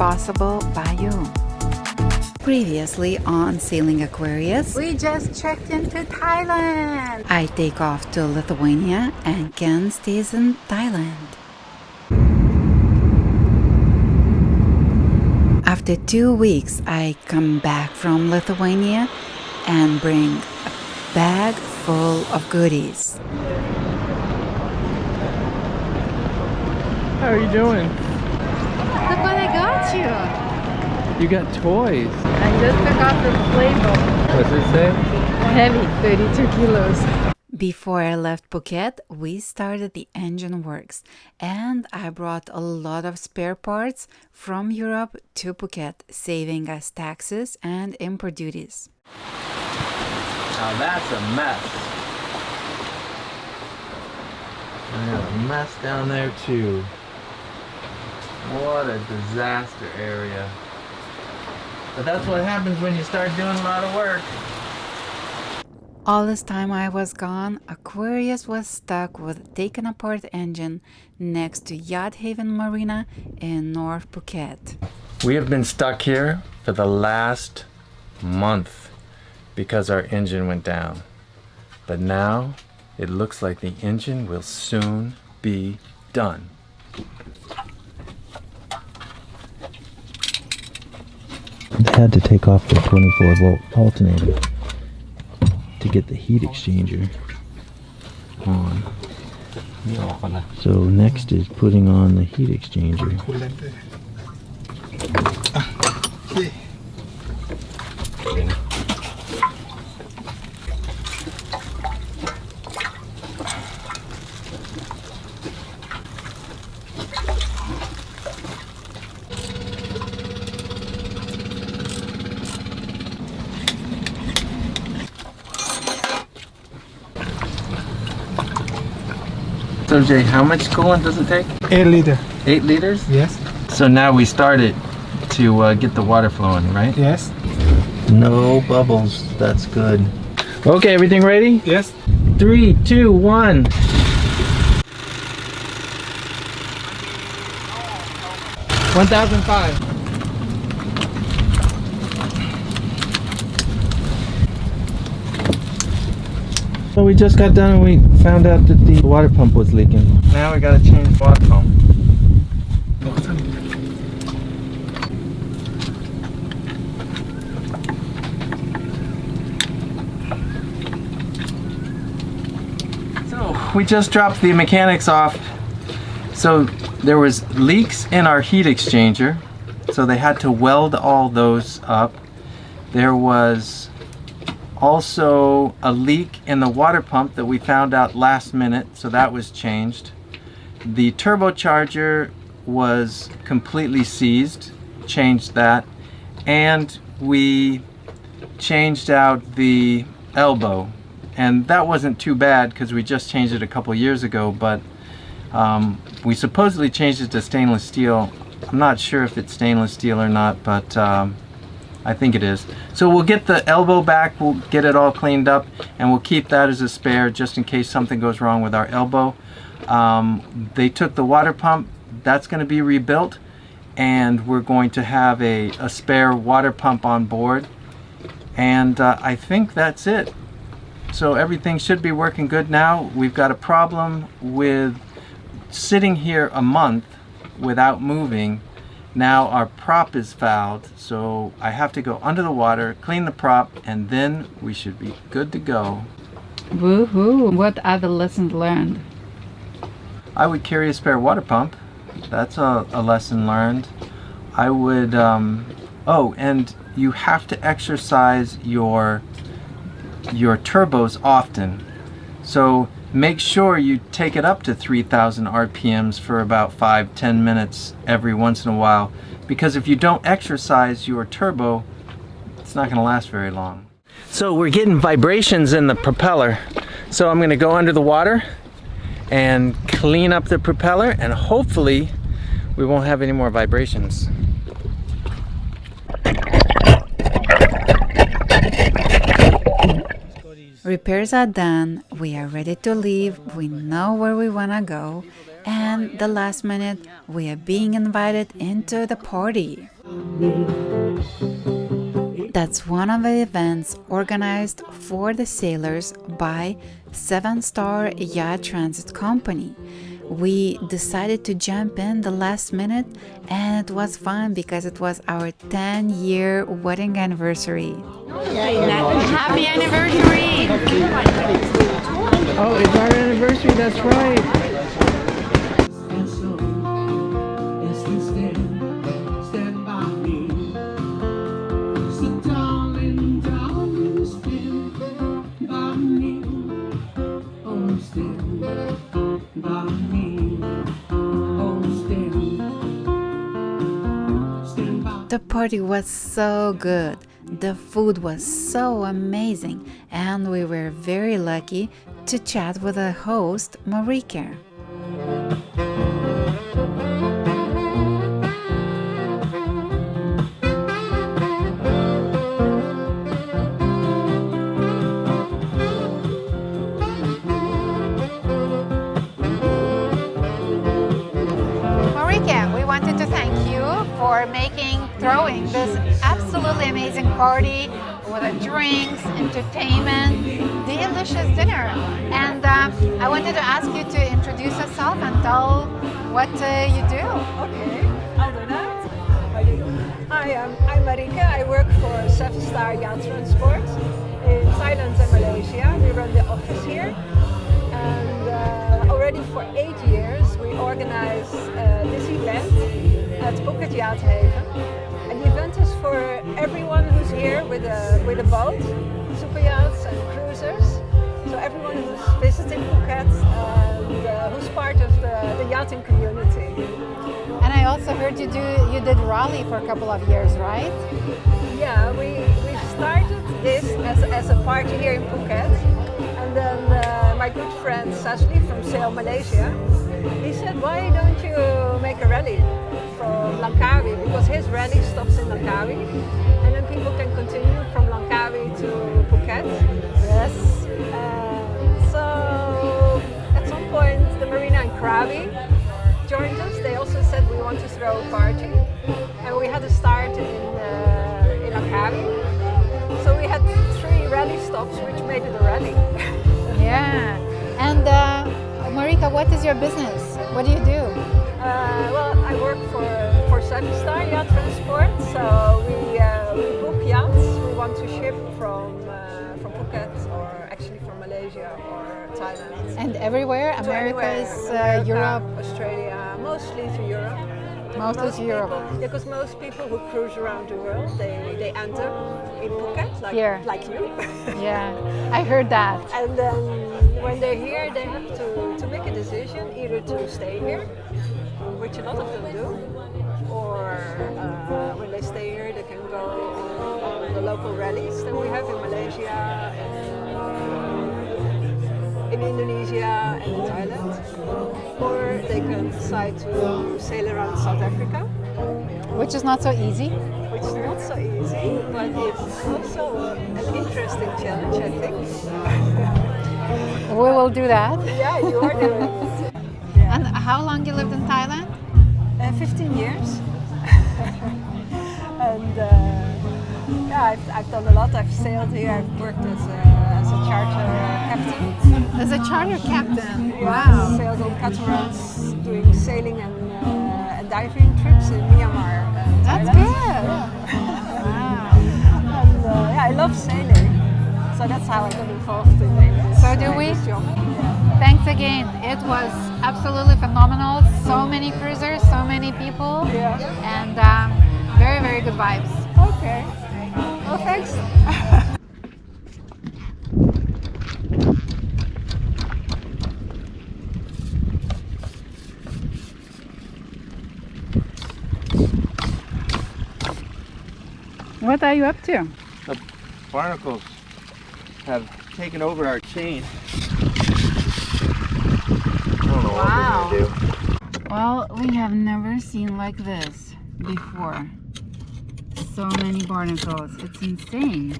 possible by you. Previously on Sailing Aquarius, We just checked into Thailand. I take off to Lithuania and Ken stays in Thailand. After 2 weeks, I come back from Lithuania and bring a bag full of goodies. How are you doing? Look what I got you. You got toys. I just took off the label. What's it say? Heavy, 32 kilos. Before I left Phuket, we started the engine works, and I brought a lot of spare parts from Europe to Phuket, saving us taxes and import duties. Now that's a mess. I got a mess down there too. What a disaster area. But that's what happens when you start doing a lot of work. All this time I was gone, Aquarius was stuck with a taken apart engine next to Yacht Haven Marina in North Phuket. We have been stuck here for the last month because our engine went down. But now it looks like the engine will soon be done. I had to take off the 24-volt alternator to get the heat exchanger on. So next is putting on the heat exchanger. So Jay, how much coolant does it take? 8 liter. 8 liters? Yes. So now we started to get the water flowing, right? Yes. No bubbles, that's good. Okay, everything ready? Yes. 3, 2, 1. $1,005. So we just got done and we found out that the water pump was leaking. Now we gotta change the water pump. So we just dropped the mechanics off. So there was leaks in our heat exchanger, so they had to weld all those up. There was also a leak in the water pump that we found out last minute, so that was changed. The turbocharger was completely seized, changed that, and we changed out the elbow, and that wasn't too bad because we just changed it a couple years ago, but we supposedly changed it to stainless steel. I'm not sure if it's stainless steel or not, but I think it is. So we'll get the elbow back, we'll get it all cleaned up, and we'll keep that as a spare just in case something goes wrong with our elbow. They took the water pump, that's going to be rebuilt, and we're going to have a spare water pump on board. And I think that's it. So everything should be working good now. We've got a problem with sitting here a month without moving. Now our prop is fouled, so I have to go under the water, clean the prop, and then we should be good to go. Woohoo! What are the lessons learned? I would carry a spare water pump. That's a lesson learned. I would, oh, and you have to exercise your turbos often. So make sure you take it up to 3,000 RPMs for about 5-10 minutes every once in a while, because if you don't exercise your turbo, it's not going to last very long. So we're getting vibrations in the propeller, so I'm going to go under the water and clean up the propeller, and hopefully we won't have any more vibrations. Repairs are done, we are ready to leave, we know where we wanna go, and the last minute we are being invited into the party. That's one of the events organized for the sailors by SevenStar Yacht Transit Company. We decided to jump in the last minute, and it was fun because it was our 10-year wedding anniversary. Happy anniversary! Oh, it's our anniversary, that's right. The party was so good, the food was so amazing, and we were very lucky to chat with the host, Marika. Marika, we wanted to thank you for throwing this absolutely amazing party with the drinks, entertainment, delicious dinner. And I wanted to ask you to introduce yourself and tell what you do. Okay, I'll do that. Hi, I'm Marika. I work for SevenStar Yacht Transport in Thailand and Malaysia. We run the office here. And already for 8 years we organize this event at Phuket Yacht Haven. And the event is for everyone who's here with a boat, super yachts and cruisers. So everyone who's visiting Phuket and who's part of the yachting community. And I also heard you did Raleigh for a couple of years, right? Yeah, we started this as a party here in Phuket. And then my good friend Sasli from Sail Malaysia, he said, why don't you make a rally from Langkawi? Because his rally stops in Langkawi, and then people can continue from Langkawi to Phuket. Yes. So at some point the marina in Krabi joined us. They also said we want to throw a party, and we had to start in Langkawi. So we had 3 rally stops, which made it a rally. Yeah. And Marika, what is your business? What do you do? Well, I work for SevenStar Yacht Transport, so we book yachts. We want to ship from Phuket, or actually from Malaysia or Thailand. And everywhere? To Americas, America, Europe? Australia, mostly to Europe. Mostly to Europe. Because most people who cruise around the world, they enter in Phuket, like you. Yeah, I heard that. And then when they're here, they have to make a decision, either to stay here, which a lot of them do, or when they stay here, they can go on the local rallies that we have in Malaysia, in Indonesia, and in Thailand. Or they can decide to sail around South Africa. Which is not so easy. Which is not so easy, but it's also an interesting challenge, I think. We will do that. Yeah, you are doing it. And how long you lived in Thailand? 15 years. And yeah, I've done a lot. I've sailed here. I've worked as a charter captain. As a charter captain. Yeah, Wow. sailed on catamarans, doing sailing and diving trips in Myanmar. That's Thailand. good. Wow. And yeah, I love sailing. So that's how I got involved in this. So do we? This job. Thanks again. It was absolutely phenomenal. So many cruisers, so many people, Yeah. and very, very good vibes. Okay. Well, thanks. What are you up to? The barnacles have taken over our chain. I don't know what we're gonna do. Well, we have never seen like this before. So many barnacles. It's insane.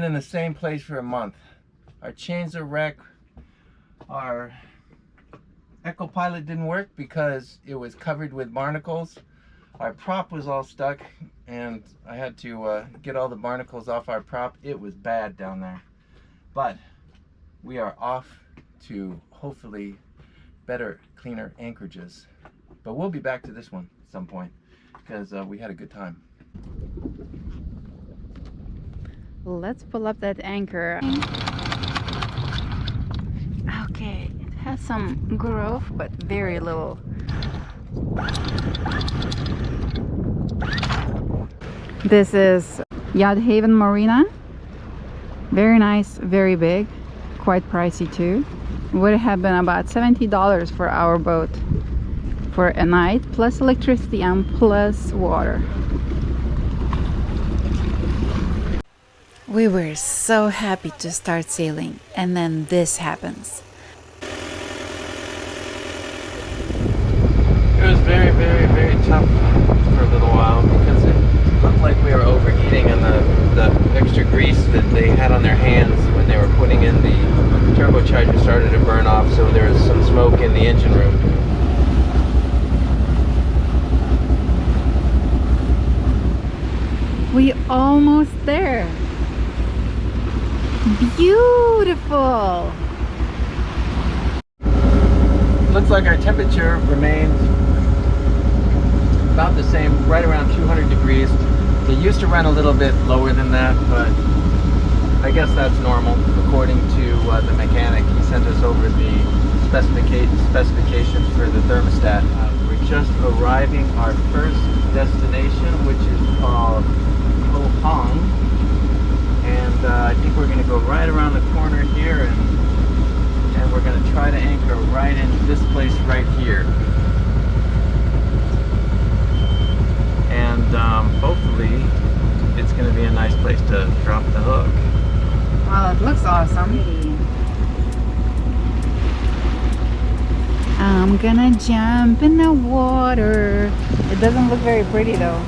been in the same place for a month. Our chains are wrecked. Our Echo Pilot didn't work because it was covered with barnacles. Our prop was all stuck, and I had to get all the barnacles off our prop. It was bad down there. But we are off to hopefully better, cleaner anchorages. But we'll be back to this one at some point because we had a good time. Let's pull up that anchor. Okay, it has some growth, but very little. This is Yacht Haven Marina. Very nice, very big, quite pricey too. Would have been about $70 for our boat for a night, plus electricity and plus water. We were so happy to start sailing, and then this happens. It was very, very, very tough for a little while because it looked like we were overheating, and the extra grease that they had on their hands when they were putting in the turbocharger started to burn off, so there was some smoke in the engine room. We almost there. Beautiful. Looks like our temperature remains about the same, right around 200 degrees. They used to run a little bit lower than that, but I guess that's normal according to the mechanic. He sent us over the specifications for the thermostat. We're just arriving our first destination, which is called Hong, and I think we're going to go right around the corner here, and we're going to try to anchor right in this place right here. And hopefully it's going to be a nice place to drop the hook. Wow, it looks awesome. I'm gonna jump in the water. It doesn't look very pretty though,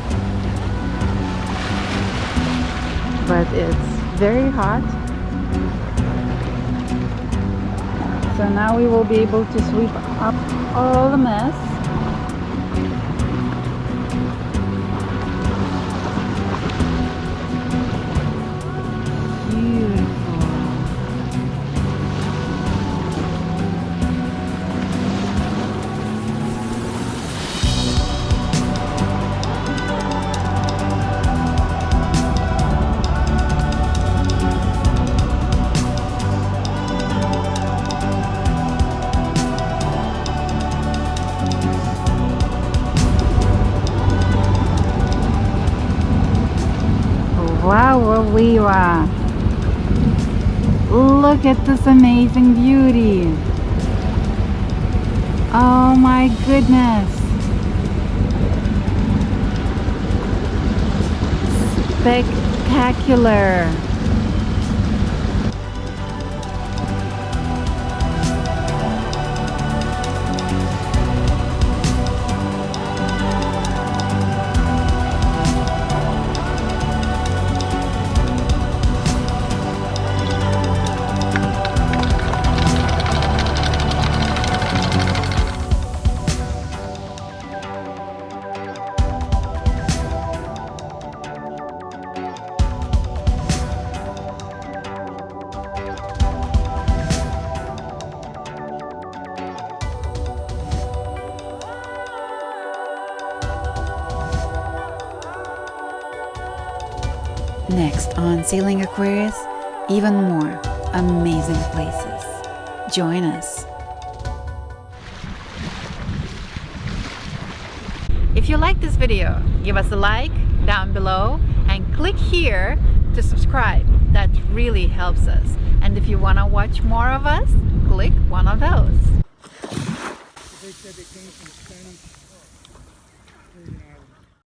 but it's very hot. So now we will be able to sweep up all the mess. Wow, Viva! Look at this amazing beauty! Oh my goodness! Spectacular! Next on Sailing Aquarius, even more amazing places. Join us. If you like this video, give us a like down below and click here to subscribe. That really helps us. And if you want to watch more of us, click one of those.